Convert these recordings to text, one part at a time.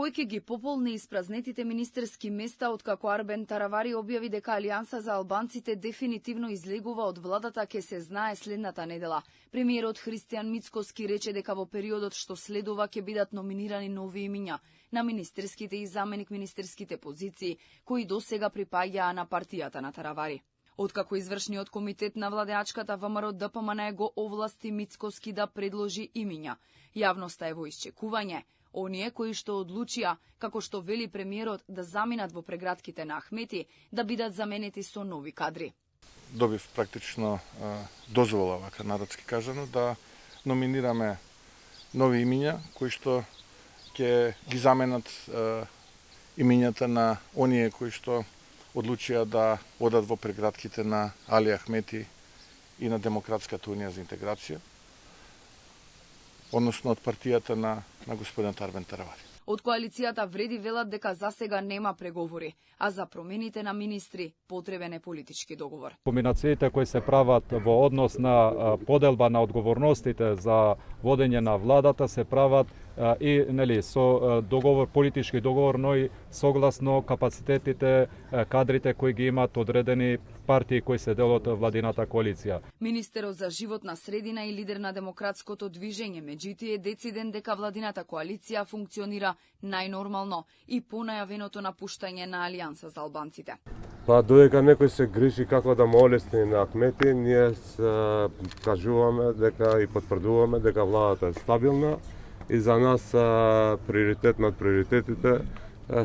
Кој ќе ги пополни испразнетите министерски места откако Арбен Таравари објави дека Алијанса за албанците дефинитивно излегува од владата ќе се знае следната недела. Премиерот Христијан Мицкоски рече дека во периодот што следува ќе бидат номинирани нови имиња на министерските и заменик министерските позиции, кои досега припаѓаа на партијата на Таравари. Откако извршниот комитет на владеачката ВМРО ДПМН го овласти Мицкоски да предложи имиња, јавноста е во исчекување. Оние кои што одлучија, како што вели премиерот, да заминат во прегратките на Ахмети, да бидат заменети со нови кадри. Добив практично дозвола, вака народски кажано, да номинираме нови имиња кои што ќе ги заменат имињата на оние кои што одлучија да одат во прегратките на Али Ахмети и на Демократската унија за интеграција, односно од партијата на господин Арбен Таравари. Од коалицијата вреди велат дека засега нема преговори, а за промените на министри потребен е политички договор. Комбинациите кои се прават во однос на поделба на одговорностите за водење на владата се прават и со договор, политички договор, но и согласно капацитетите, кадрите кои ги имаат одредени партии кои се дел од владината коалиција. Министерот за животна средина и лидер на демократското движење меѓутоа е дециден дека владината коалиција функционира најнормално и по најавеното напуштање на Алијанса за албанците. Па додека некој се грижи како да молесни на Ахмети, ние кажуваме дека и потврдуваме дека владата е стабилна и за нас приоритет над приоритетите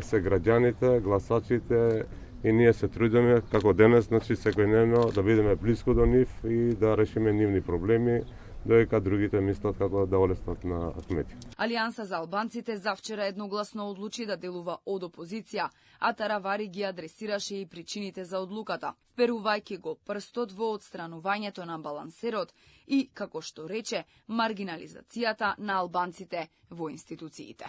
се граѓаните, гласачите и ние се трудиме како денес, секојдневно да бидеме блиску до нив и да решиме нивни проблеми, додека другите мислат како да олеснат на Ахмети. Алијанса за албанците завчера едногласно одлучи да делува од опозиција, а Таравари ги адресираше и причините за одлуката, вперувајќи го прстот во отстранувањето на балансерот и, како што рече, маргинализацијата на албанците во институциите.